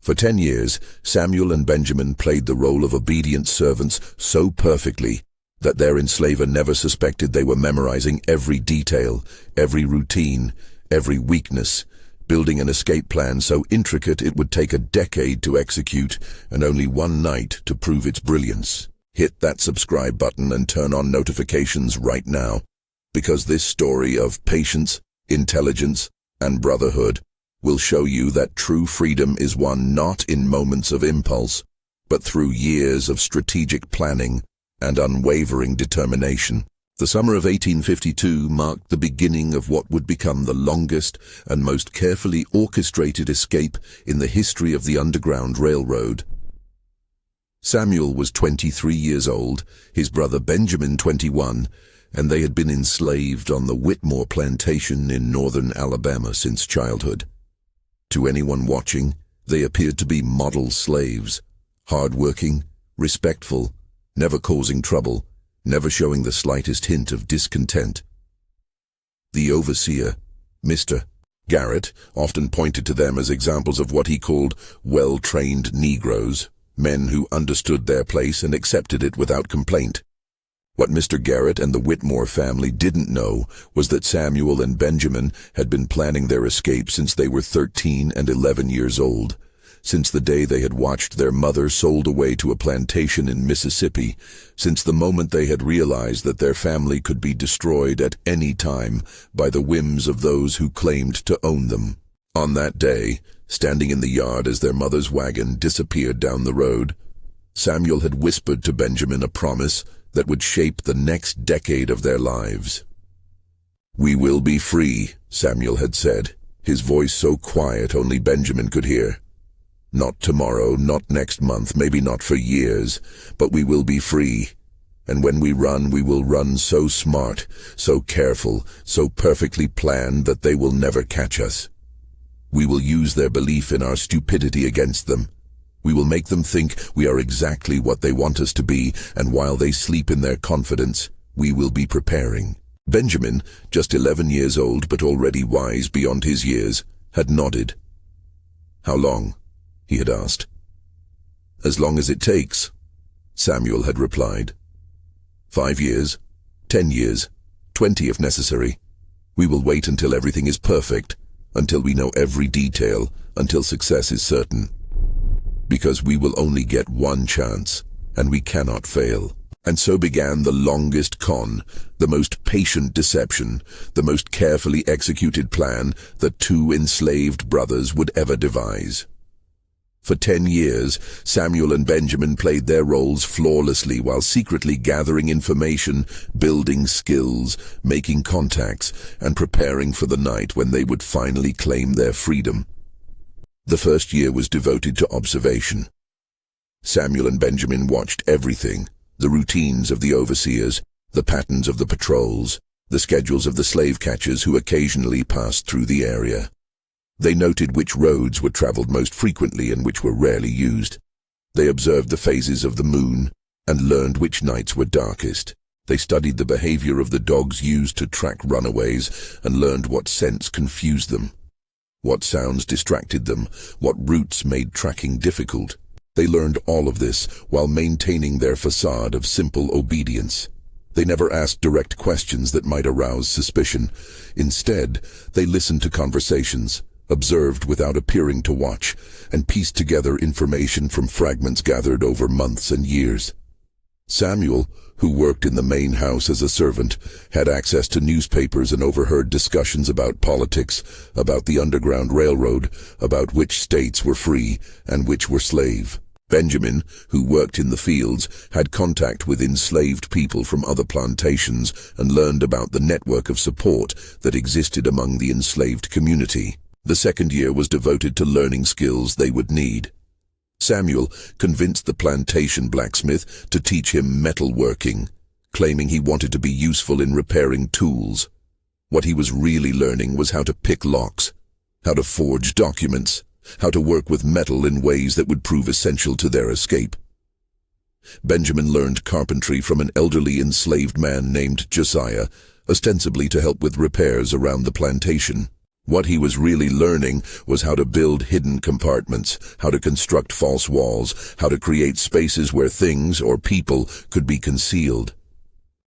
For 10 years, Samuel and Benjamin played the role of obedient servants so perfectly that their enslaver never suspected they were memorizing every detail, every routine, every weakness, building an escape plan so intricate it would take a decade to execute and only one night to prove its brilliance. Hit that subscribe button and turn on notifications right now, because this story of patience, intelligence, and brotherhood will show you that true freedom is won not in moments of impulse, but through years of strategic planning and unwavering determination. The summer of 1852 marked the beginning of what would become the longest and most carefully orchestrated escape in the history of the Underground Railroad. Samuel was 23 years old, his brother Benjamin 21, and they had been enslaved on the Whitmore plantation in northern Alabama since childhood. To anyone watching, they appeared to be model slaves, hard-working, respectful, never causing trouble, never showing the slightest hint of discontent. The overseer, Mr. Garrett, often pointed to them as examples of what he called well-trained Negroes, men who understood their place and accepted it without complaint. What Mr. Garrett and the Whitmore family didn't know was that Samuel and Benjamin had been planning their escape since they were 13 and 11 years old, since the day they had watched their mother sold away to a plantation in Mississippi, since the moment they had realized that their family could be destroyed at any time by the whims of those who claimed to own them. On that day, standing in the yard as their mother's wagon disappeared down the road, Samuel had whispered to Benjamin a promise that would shape the next decade of their lives. "We will be free," Samuel had said, his voice so quiet only Benjamin could hear. "Not tomorrow, not next month, maybe not for years, but we will be free. And when we will run so smart, so careful, so perfectly planned that they will never catch us. We will use their belief in our stupidity against them. We will make them think we are exactly what they want us to be, and while they sleep in their confidence, we will be preparing." Benjamin, just 11 years old but already wise beyond his years, had nodded. "How long?" he had asked. "As long as it takes," Samuel had replied. 5 years, 10 years, 20 if necessary. We will wait until everything is perfect, until we know every detail, until success is certain. Because we will only get one chance, and we cannot fail. And so began the longest con, the most patient deception, the most carefully executed plan that two enslaved brothers would ever devise. For 10 years, Samuel and Benjamin played their roles flawlessly while secretly gathering information, building skills, making contacts, and preparing for the night when they would finally claim their freedom. The first year was devoted to observation. Samuel and Benjamin watched everything: the routines of the overseers, the patterns of the patrols, the schedules of the slave catchers who occasionally passed through the area. They noted which roads were traveled most frequently and which were rarely used. They observed the phases of the moon and learned which nights were darkest. They studied the behavior of the dogs used to track runaways and learned what scents confused them, what sounds distracted them, what routes made tracking difficult. They learned all of this while maintaining their facade of simple obedience. They never asked direct questions that might arouse suspicion. Instead, they listened to conversations, observed without appearing to watch, and pieced together information from fragments gathered over months and years. Samuel, who worked in the main house as a servant, had access to newspapers and overheard discussions about politics, about the Underground Railroad, about which states were free and which were slave. Benjamin, who worked in the fields, had contact with enslaved people from other plantations and learned about the network of support that existed among the enslaved community. The second year was devoted to learning skills they would need. Samuel convinced the plantation blacksmith to teach him metal working, claiming he wanted to be useful in repairing tools. What he was really learning was how to pick locks, how to forge documents, how to work with metal in ways that would prove essential to their escape. Benjamin learned carpentry from an elderly enslaved man named Josiah, ostensibly to help with repairs around the plantation. What he was really learning was how to build hidden compartments, how to construct false walls, how to create spaces where things or people could be concealed.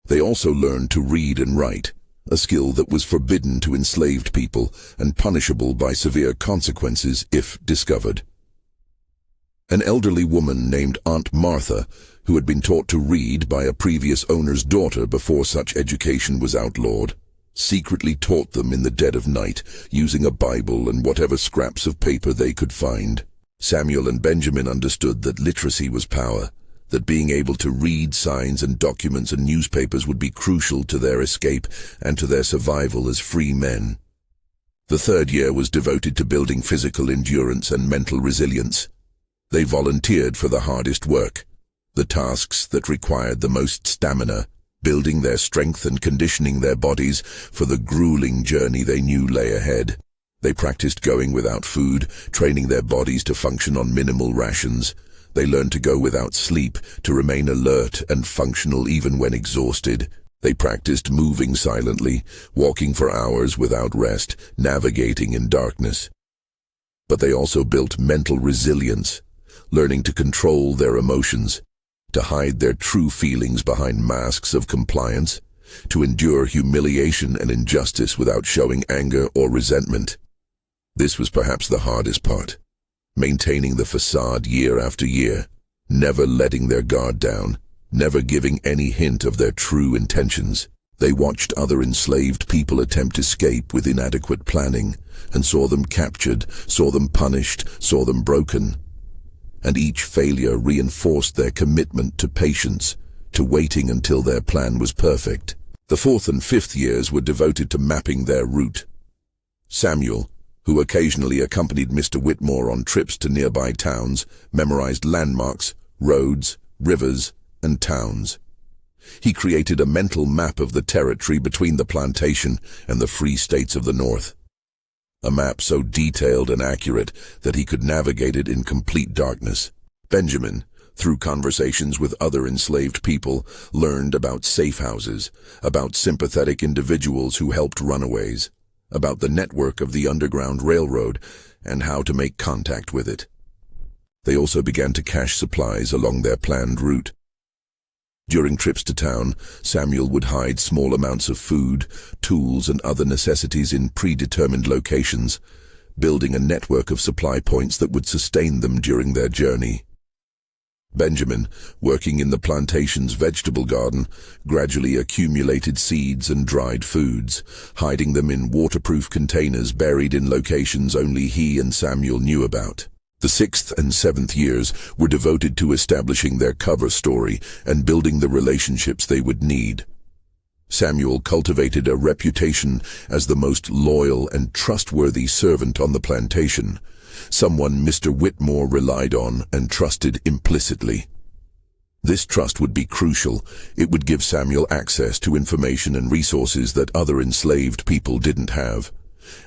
They also learned to read and write, a skill that was forbidden to enslaved people and punishable by severe consequences if discovered. An elderly woman named Aunt Martha, who had been taught to read by a previous owner's daughter before such education was outlawed, secretly taught them in the dead of night, using a Bible and whatever scraps of paper they could find. Samuel and Benjamin understood that literacy was power, that being able to read signs and documents and newspapers would be crucial to their escape and to their survival as free men. The third year was devoted to building physical endurance and mental resilience. They volunteered for the hardest work, the tasks that required the most stamina, building their strength and conditioning their bodies for the grueling journey they knew lay ahead. They practiced going without food, training their bodies to function on minimal rations. They learned to go without sleep, to remain alert and functional even when exhausted. They practiced moving silently, walking for hours without rest, navigating in darkness. But they also built mental resilience, learning to control their emotions, to hide their true feelings behind masks of compliance, to endure humiliation and injustice without showing anger or resentment. This was perhaps the hardest part, maintaining the facade year after year, never letting their guard down, never giving any hint of their true intentions. They watched other enslaved people attempt escape with inadequate planning, and saw them captured, saw them punished, saw them broken. And each failure reinforced their commitment to patience, to waiting until their plan was perfect. The fourth and fifth years were devoted to mapping their route. Samuel, who occasionally accompanied Mr. Whitmore on trips to nearby towns, memorized landmarks, roads, rivers, and towns. He created a mental map of the territory between the plantation and the free states of the North. A map so detailed and accurate that he could navigate it in complete darkness. Benjamin, through conversations with other enslaved people, learned about safe houses, about sympathetic individuals who helped runaways, about the network of the Underground Railroad, and how to make contact with it. They also began to cache supplies along their planned route. During trips to town, Samuel would hide small amounts of food, tools, and other necessities in predetermined locations, building a network of supply points that would sustain them during their journey. Benjamin, working in the plantation's vegetable garden, gradually accumulated seeds and dried foods, hiding them in waterproof containers buried in locations only he and Samuel knew about. The sixth and seventh years were devoted to establishing their cover story and building the relationships they would need. Samuel cultivated a reputation as the most loyal and trustworthy servant on the plantation, someone Mr. Whitmore relied on and trusted implicitly. This trust would be crucial. It would give Samuel access to information and resources that other enslaved people didn't have,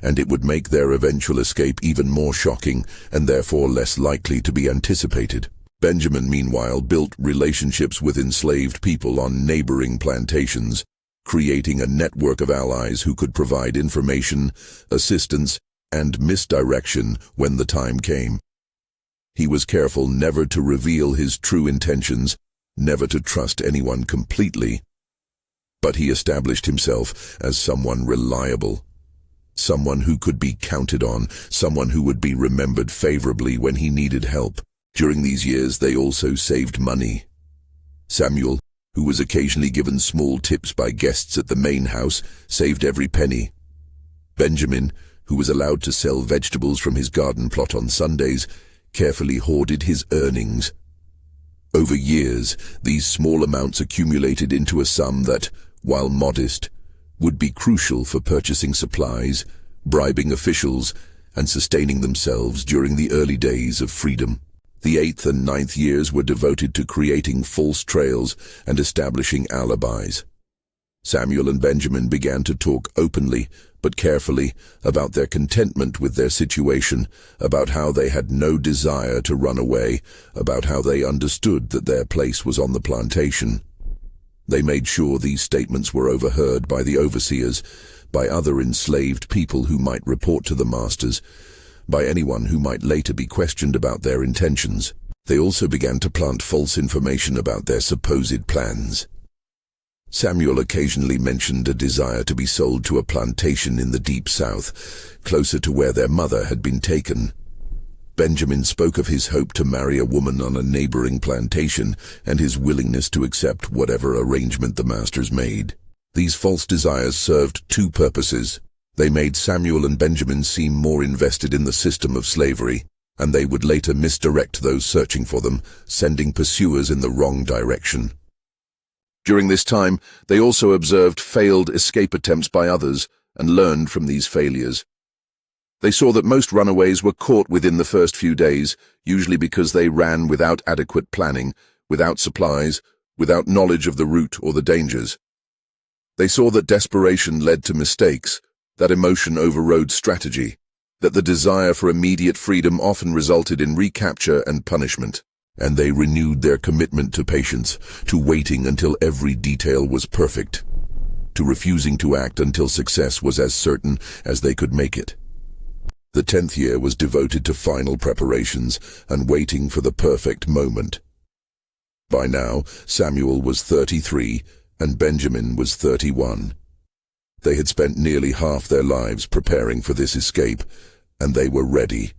and it would make their eventual escape even more shocking and therefore less likely to be anticipated. Benjamin, meanwhile, built relationships with enslaved people on neighboring plantations, creating a network of allies who could provide information, assistance, and misdirection when the time came. He was careful never to reveal his true intentions, never to trust anyone completely, but he established himself as someone reliable, someone who could be counted on, someone who would be remembered favorably when he needed help. During these years, they also saved money. Samuel, who was occasionally given small tips by guests at the main house, saved every penny. Benjamin, who was allowed to sell vegetables from his garden plot on Sundays, carefully hoarded his earnings. Over years, these small amounts accumulated into a sum that, while modest, would be crucial for purchasing supplies, bribing officials, and sustaining themselves during the early days of freedom. The 8th and 9th years were devoted to creating false trails and establishing alibis. Samuel and Benjamin began to talk openly but carefully about their contentment with their situation, about how they had no desire to run away, about how they understood that their place was on the plantation. They made sure these statements were overheard by the overseers, by other enslaved people who might report to the masters, by anyone who might later be questioned about their intentions. They also began to plant false information about their supposed plans. Samuel occasionally mentioned a desire to be sold to a plantation in the Deep South, closer to where their mother had been taken. Benjamin spoke of his hope to marry a woman on a neighboring plantation and his willingness to accept whatever arrangement the masters made. These false desires served two purposes. They made Samuel and Benjamin seem more invested in the system of slavery, and they would later misdirect those searching for them, sending pursuers in the wrong direction. During this time, they also observed failed escape attempts by others and learned from these failures. They saw that most runaways were caught within the first few days, usually because they ran without adequate planning, without supplies, without knowledge of the route or the dangers. They saw that desperation led to mistakes, that emotion overrode strategy, that the desire for immediate freedom often resulted in recapture and punishment. And they renewed their commitment to patience, to waiting until every detail was perfect, to refusing to act until success was as certain as they could make it. The 10th year was devoted to final preparations and waiting for the perfect moment. By now, Samuel was 33 and Benjamin was 31. They had spent nearly half their lives preparing for this escape, and they were ready.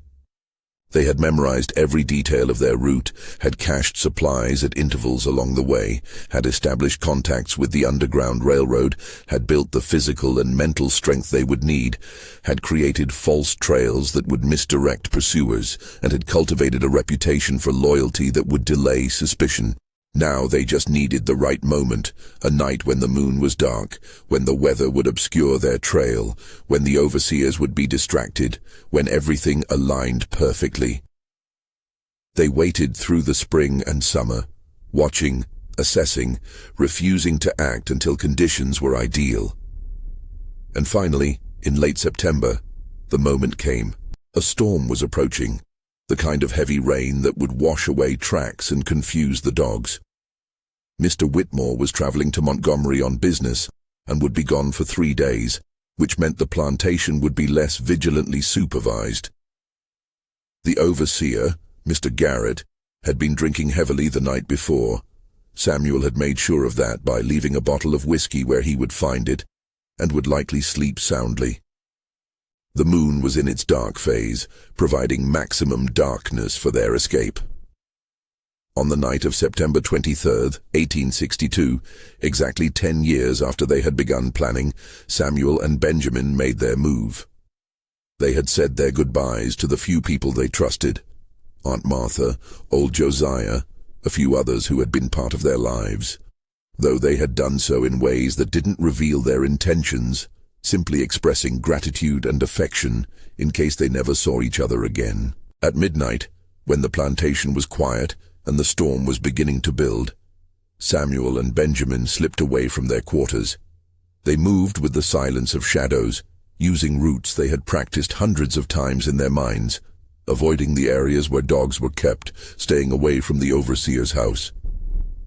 They had memorized every detail of their route, had cached supplies at intervals along the way, had established contacts with the Underground Railroad, had built the physical and mental strength they would need, had created false trails that would misdirect pursuers, and had cultivated a reputation for loyalty that would delay suspicion. Now they just needed the right moment, a night when the moon was dark, when the weather would obscure their trail, when the overseers would be distracted, when everything aligned perfectly. They waited through the spring and summer, watching, assessing, refusing to act until conditions were ideal. And finally, in late September, the moment came. A storm was approaching, the kind of heavy rain that would wash away tracks and confuse the dogs. Mr. Whitmore was traveling to Montgomery on business and would be gone for 3 days, which meant the plantation would be less vigilantly supervised. The overseer, Mr. Garrett, had been drinking heavily the night before. Samuel had made sure of that by leaving a bottle of whiskey where he would find it, and would likely sleep soundly. The moon was in its dark phase, providing maximum darkness for their escape. On the night of September 23rd, 1862, exactly 10 years after they had begun planning, Samuel and Benjamin made their move. They had said their goodbyes to the few people they trusted: Aunt Martha, old Josiah, a few others who had been part of their lives, though they had done so in ways that didn't reveal their intentions, simply expressing gratitude and affection in case they never saw each other again. At midnight, when the plantation was quiet and the storm was beginning to build, Samuel and Benjamin slipped away from their quarters. They moved with the silence of shadows, using routes they had practiced hundreds of times in their minds, avoiding the areas where dogs were kept, staying away from the overseer's house.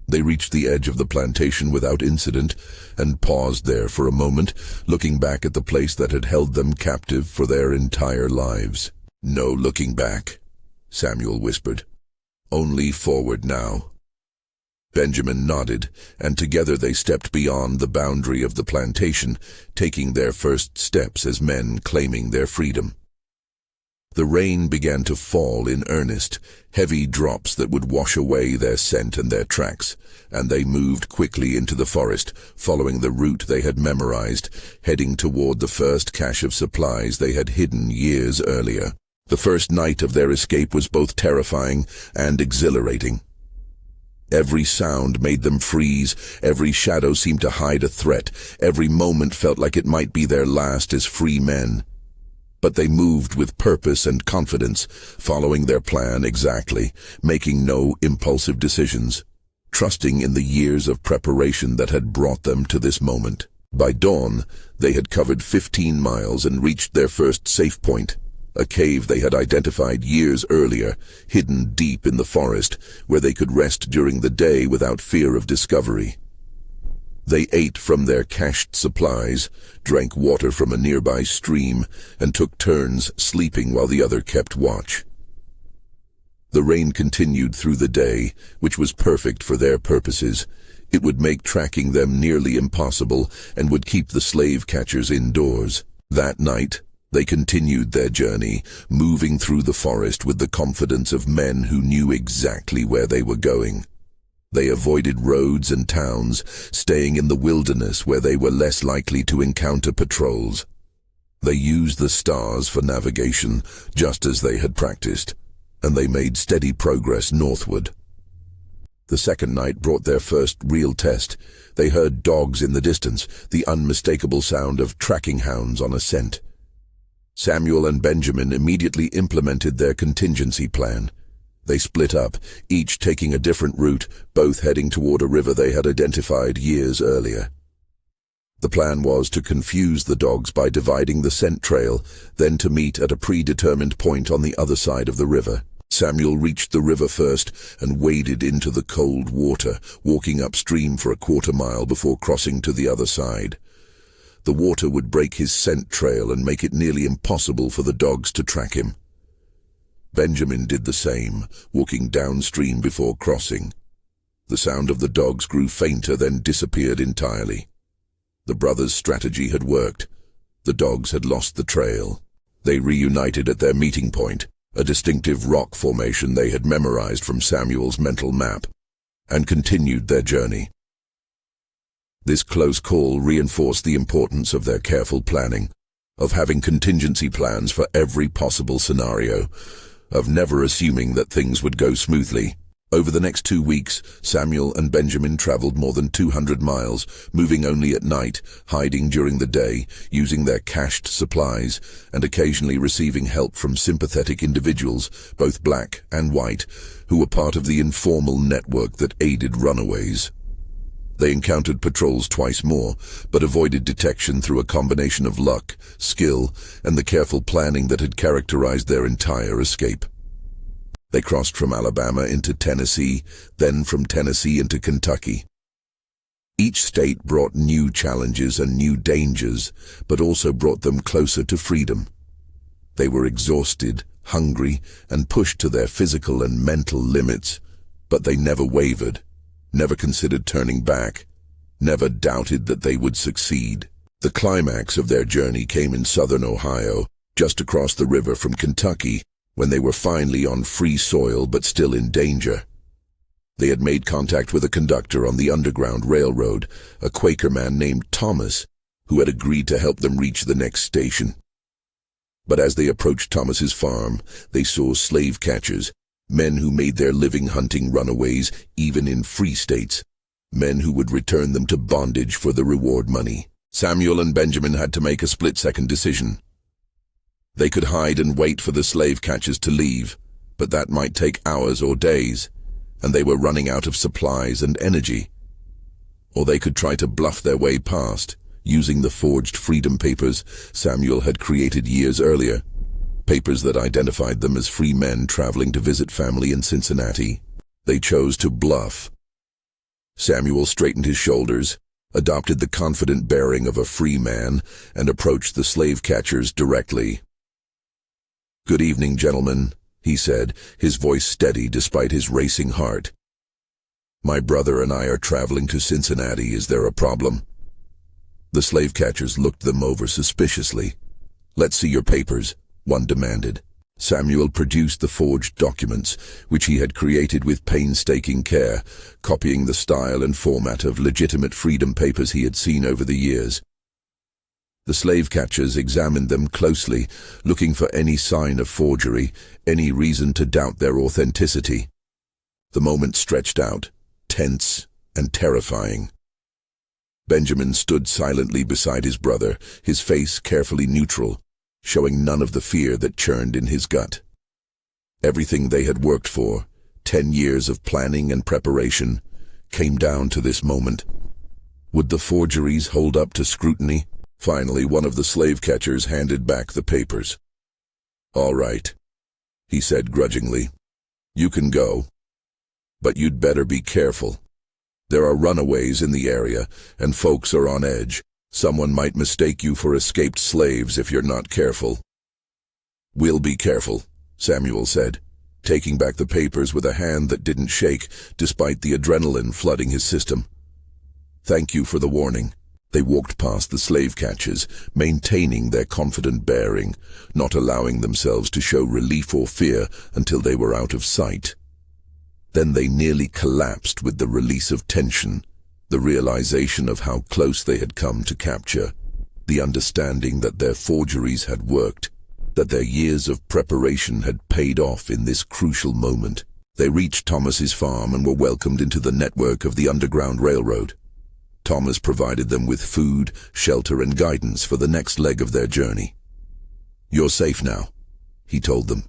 They reached the edge of the plantation without incident and paused there for a moment, looking back at the place that had held them captive for their entire lives. "No looking back," Samuel whispered. "Only forward now." Benjamin nodded, and together they stepped beyond the boundary of the plantation, taking their first steps as men claiming their freedom. The rain began to fall in earnest, heavy drops that would wash away their scent and their tracks, and they moved quickly into the forest, following the route they had memorized, heading toward the first cache of supplies they had hidden years earlier. The first night of their escape was both terrifying and exhilarating. Every sound made them freeze, every shadow seemed to hide a threat, every moment felt like it might be their last as free men. But they moved with purpose and confidence, following their plan exactly, making no impulsive decisions, trusting in the years of preparation that had brought them to this moment. By dawn, they had covered 15 miles and reached their first safe point, a cave they had identified years earlier, hidden deep in the forest, where they could rest during the day without fear of discovery. They ate from their cached supplies, drank water from a nearby stream, and took turns sleeping while the other kept watch. The rain continued through the day, which was perfect for their purposes. It would make tracking them nearly impossible and would keep the slave catchers indoors. That night, they continued their journey, moving through the forest with the confidence of men who knew exactly where they were going. They avoided roads and towns, staying in the wilderness where they were less likely to encounter patrols. They used the stars for navigation, just as they had practiced, and they made steady progress northward. The second night brought their first real test. They heard dogs in the distance, the unmistakable sound of tracking hounds on a scent. Samuel and Benjamin immediately implemented their contingency plan. They split up, each taking a different route, both heading toward a river they had identified years earlier. The plan was to confuse the dogs by dividing the scent trail, then to meet at a predetermined point on the other side of the river. Samuel reached the river first and waded into the cold water, walking upstream for a quarter-mile before crossing to the other side. The water would break his scent trail and make it nearly impossible for the dogs to track him. Benjamin did the same, walking downstream before crossing. The sound of the dogs grew fainter, then disappeared entirely. The brothers' strategy had worked. The dogs had lost the trail. They reunited at their meeting point, a distinctive rock formation they had memorized from Samuel's mental map, and continued their journey. This close call reinforced the importance of their careful planning, of having contingency plans for every possible scenario, of never assuming that things would go smoothly. Over the next 2 weeks, Samuel and Benjamin traveled more than 200 miles, moving only at night, hiding during the day, using their cached supplies, and occasionally receiving help from sympathetic individuals, both black and white, who were part of the informal network that aided runaways. They encountered patrols twice more, but avoided detection through a combination of luck, skill, and the careful planning that had characterized their entire escape. They crossed from Alabama into Tennessee, then from Tennessee into Kentucky. Each state brought new challenges and new dangers, but also brought them closer to freedom. They were exhausted, hungry, and pushed to their physical and mental limits, but they never wavered, never considered turning back, never doubted that they would succeed. The climax of their journey came in southern Ohio, just across the river from Kentucky, when they were finally on free soil but still in danger. They had made contact with a conductor on the Underground Railroad, a Quaker man named Thomas, who had agreed to help them reach the next station. But as they approached Thomas's farm, they saw slave catchers, men who made their living hunting runaways even in free states, men who would return them to bondage for the reward money. Samuel and Benjamin had to make a split-second decision. They could hide and wait for the slave catchers to leave, but that might take hours or days, and they were running out of supplies and energy. Or they could try to bluff their way past, using the forged freedom papers Samuel had created years earlier, papers that identified them as free men traveling to visit family in Cincinnati. They chose to bluff. Samuel straightened his shoulders, adopted the confident bearing of a free man, and approached the slave catchers directly. "Good evening, gentlemen," he said, his voice steady despite his racing heart. "My brother and I are traveling to Cincinnati. Is there a problem?" The slave catchers looked them over suspiciously. "Let's see your papers," one demanded. Samuel produced the forged documents, which he had created with painstaking care, copying the style and format of legitimate freedom papers he had seen over the years. The slave catchers examined them closely, looking for any sign of forgery, any reason to doubt their authenticity. The moment stretched out, tense and terrifying. Benjamin stood silently beside his brother, his face carefully neutral, showing none of the fear that churned in his gut. Everything they had worked for, 10 years of planning and preparation, came down to this moment. Would the forgeries hold up to scrutiny? Finally, one of the slave catchers handed back the papers. "All right," he said grudgingly. "You can go. But you'd better be careful. There are runaways in the area, and folks are on edge. Someone might mistake you for escaped slaves if you're not careful." "We'll be careful," Samuel said, taking back the papers with a hand that didn't shake despite the adrenaline flooding his system. "Thank you for the warning." They walked past the slave catchers, maintaining their confident bearing, not allowing themselves to show relief or fear until they were out of sight. Then they nearly collapsed with the release of tension, the realization of how close they had come to capture, the understanding that their forgeries had worked, that their years of preparation had paid off in this crucial moment. They reached Thomas's farm and were welcomed into the network of the Underground Railroad. Thomas provided them with food, shelter, and guidance for the next leg of their journey. "You're safe now," he told them.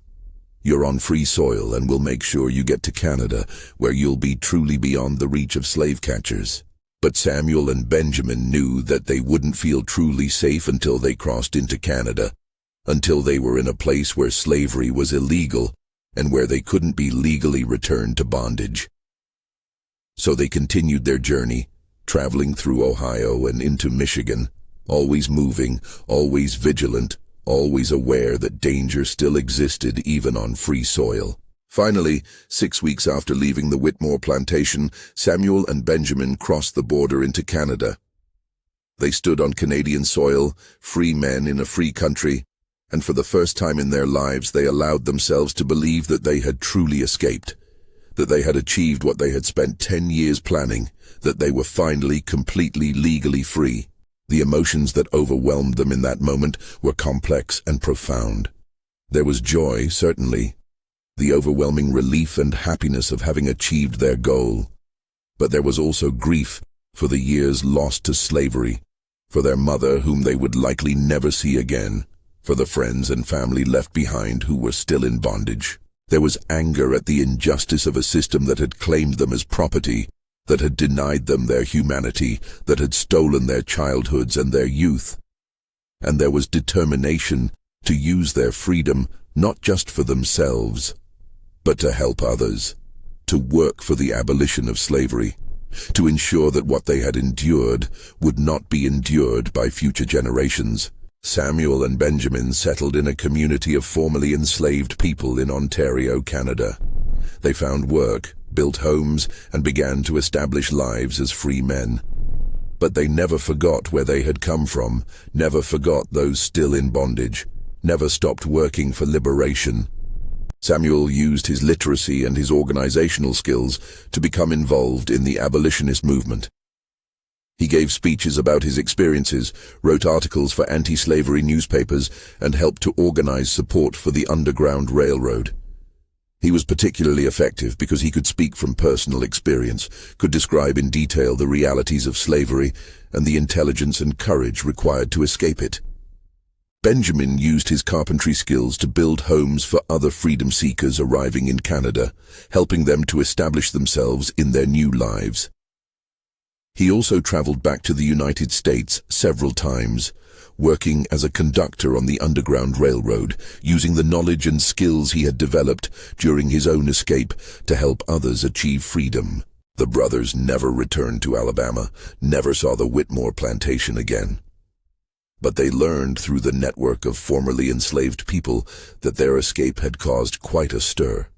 "You're on free soil, and we'll make sure you get to Canada, where you'll be truly beyond the reach of slave catchers." But Samuel and Benjamin knew that they wouldn't feel truly safe until they crossed into Canada, until they were in a place where slavery was illegal and where they couldn't be legally returned to bondage. So they continued their journey, traveling through Ohio and into Michigan, always moving, always vigilant, always aware that danger still existed even on free soil. Finally, 6 weeks after leaving the Whitmore plantation, Samuel and Benjamin crossed the border into Canada. They stood on Canadian soil, free men in a free country, and for the first time in their lives they allowed themselves to believe that they had truly escaped, that they had achieved what they had spent 10 years planning, that they were finally completely legally free. The emotions that overwhelmed them in that moment were complex and profound. There was joy, certainly, the overwhelming relief and happiness of having achieved their goal. But there was also grief for the years lost to slavery, for their mother whom they would likely never see again, for the friends and family left behind who were still in bondage. There was anger at the injustice of a system that had claimed them as property, that had denied them their humanity, that had stolen their childhoods and their youth. And there was determination to use their freedom not just for themselves, but to help others, to work for the abolition of slavery, to ensure that what they had endured would not be endured by future generations. Samuel and Benjamin settled in a community of formerly enslaved people in Ontario, Canada. They found work, built homes, and began to establish lives as free men. But they never forgot where they had come from, never forgot those still in bondage, never stopped working for liberation. Samuel used his literacy and his organizational skills to become involved in the abolitionist movement. He gave speeches about his experiences, wrote articles for anti-slavery newspapers, and helped to organize support for the Underground Railroad. He was particularly effective because he could speak from personal experience, could describe in detail the realities of slavery and the intelligence and courage required to escape it. Benjamin used his carpentry skills to build homes for other freedom seekers arriving in Canada, helping them to establish themselves in their new lives. He also traveled back to the United States several times, working as a conductor on the Underground Railroad, using the knowledge and skills he had developed during his own escape to help others achieve freedom. The brothers never returned to Alabama, never saw the Whitmore plantation again. But they learned through the network of formerly enslaved people that their escape had caused quite a stir.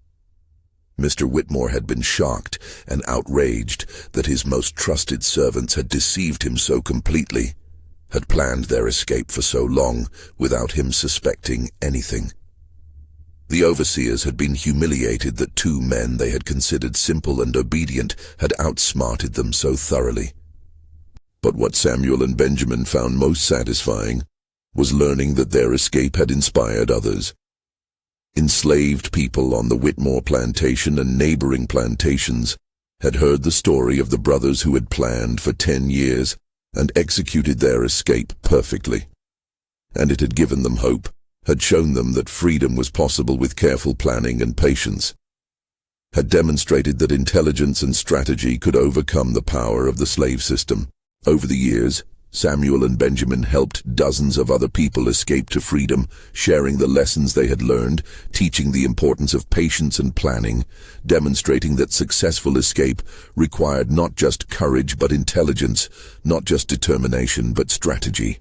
Mr. Whitmore had been shocked and outraged that his most trusted servants had deceived him so completely, had planned their escape for so long without him suspecting anything. The overseers had been humiliated that 2 men they had considered simple and obedient had outsmarted them so thoroughly. But what Samuel and Benjamin found most satisfying was learning that their escape had inspired others. Enslaved people on the Whitmore plantation and neighboring plantations had heard the story of the brothers who had planned for 10 years and executed their escape perfectly. And it had given them hope, had shown them that freedom was possible with careful planning and patience, had demonstrated that intelligence and strategy could overcome the power of the slave system. Over the years, Samuel and Benjamin helped dozens of other people escape to freedom, sharing the lessons they had learned, teaching the importance of patience and planning, demonstrating that successful escape required not just courage but intelligence, not just determination but strategy.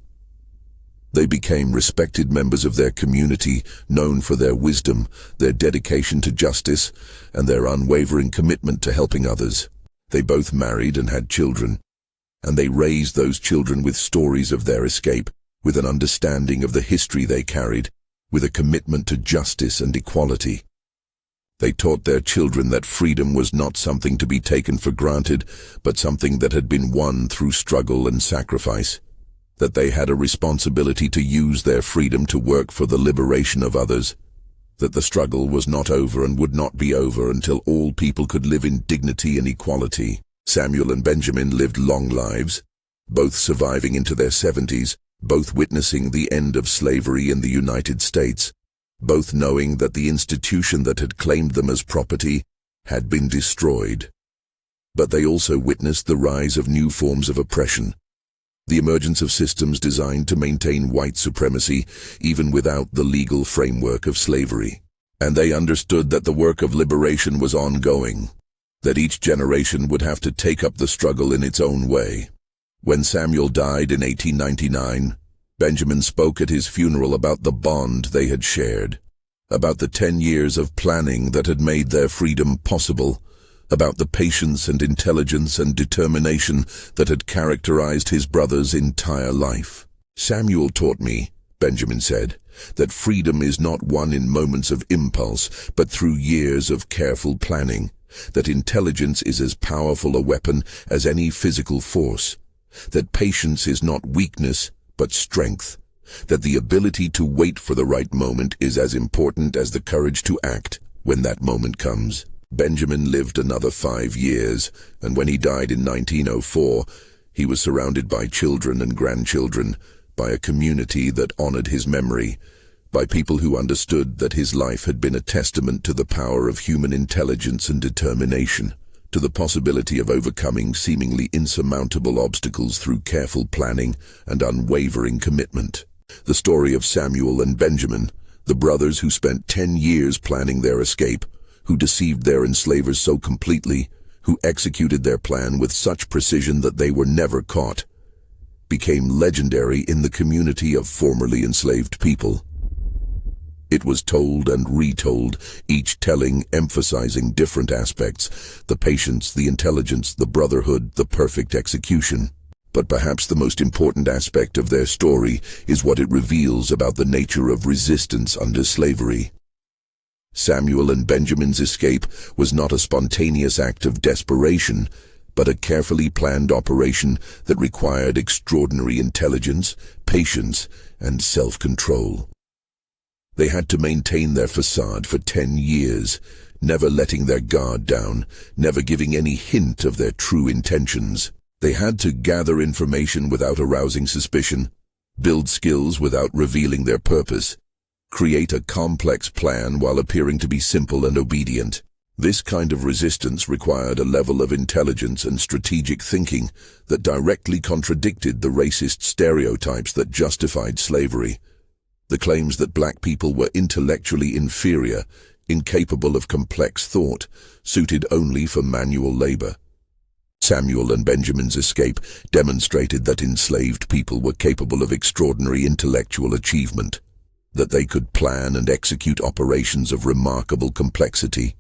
They became respected members of their community, known for their wisdom, their dedication to justice, and their unwavering commitment to helping others. They both married and had children, and they raised those children with stories of their escape, with an understanding of the history they carried, with a commitment to justice and equality. They taught their children that freedom was not something to be taken for granted, but something that had been won through struggle and sacrifice, that they had a responsibility to use their freedom to work for the liberation of others, that the struggle was not over and would not be over until all people could live in dignity and equality. Samuel and Benjamin lived long lives, both surviving into their 70s, both witnessing the end of slavery in the United States, both knowing that the institution that had claimed them as property had been destroyed. But they also witnessed the rise of new forms of oppression, the emergence of systems designed to maintain white supremacy even without the legal framework of slavery. And they understood that the work of liberation was ongoing, that each generation would have to take up the struggle in its own way. When Samuel died in 1899, Benjamin spoke at his funeral about the bond they had shared, about the 10 years of planning that had made their freedom possible, about the patience and intelligence and determination that had characterized his brother's entire life. Samuel taught me, Benjamin said, that freedom is not won in moments of impulse, but through years of careful planning, that intelligence is as powerful a weapon as any physical force, that patience is not weakness, but strength, that the ability to wait for the right moment is as important as the courage to act when that moment comes. Benjamin lived another 5 years, and when he died in 1904, he was surrounded by children and grandchildren, by a community that honored his memory, by people who understood that his life had been a testament to the power of human intelligence and determination, to the possibility of overcoming seemingly insurmountable obstacles through careful planning and unwavering commitment. The story of Samuel and Benjamin, the brothers who spent 10 years planning their escape, who deceived their enslavers so completely, who executed their plan with such precision that they were never caught, became legendary in the community of formerly enslaved people. It was told and retold, each telling emphasizing different aspects, the patience, the intelligence, the brotherhood, the perfect execution. But perhaps the most important aspect of their story is what it reveals about the nature of resistance under slavery. Samuel and Benjamin's escape was not a spontaneous act of desperation, but a carefully planned operation that required extraordinary intelligence, patience, and self-control. They had to maintain their facade for 10 years, never letting their guard down, never giving any hint of their true intentions. They had to gather information without arousing suspicion, build skills without revealing their purpose, create a complex plan while appearing to be simple and obedient. This kind of resistance required a level of intelligence and strategic thinking that directly contradicted the racist stereotypes that justified slavery. The claims that black people were intellectually inferior, incapable of complex thought, suited only for manual labor. Samuel and Benjamin's escape demonstrated that enslaved people were capable of extraordinary intellectual achievement, that they could plan and execute operations of remarkable complexity,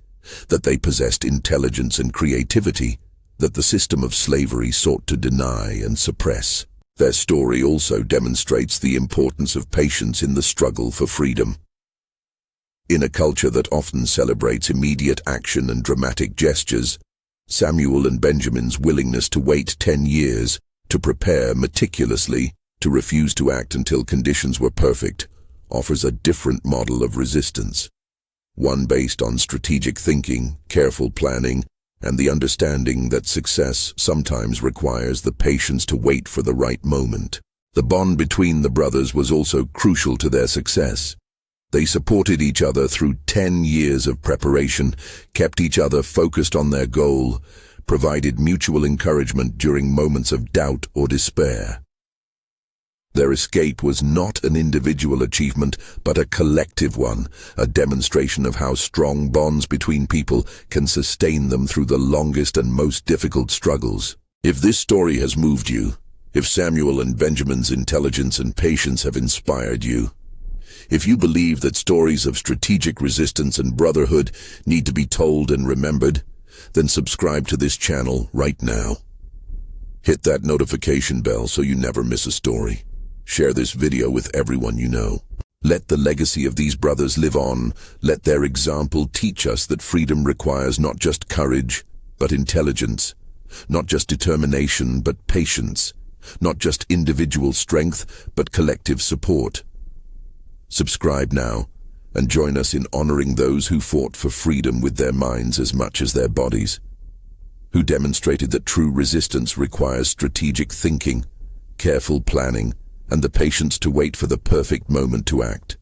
that they possessed intelligence and creativity, that the system of slavery sought to deny and suppress. Their story also demonstrates the importance of patience in the struggle for freedom. In a culture that often celebrates immediate action and dramatic gestures, Samuel and Benjamin's willingness to wait 10 years, to prepare meticulously, to refuse to act until conditions were perfect, offers a different model of resistance. One based on strategic thinking, careful planning, and the understanding that success sometimes requires the patience to wait for the right moment. The bond between the brothers was also crucial to their success. They supported each other through 10 years of preparation, kept each other focused on their goal, provided mutual encouragement during moments of doubt or despair. Their escape was not an individual achievement, but a collective one, a demonstration of how strong bonds between people can sustain them through the longest and most difficult struggles. If this story has moved you, if Samuel and Benjamin's intelligence and patience have inspired you, if you believe that stories of strategic resistance and brotherhood need to be told and remembered, then subscribe to this channel right now. Hit that notification bell so you never miss a story. Share this video with everyone you know. Let the legacy of these brothers live on. Let their example teach us that freedom requires not just courage, but intelligence. Not just determination, but patience. Not just individual strength, but collective support. Subscribe now, and join us in honoring those who fought for freedom with their minds as much as their bodies, who demonstrated that true resistance requires strategic thinking, careful planning, and the patience to wait for the perfect moment to act.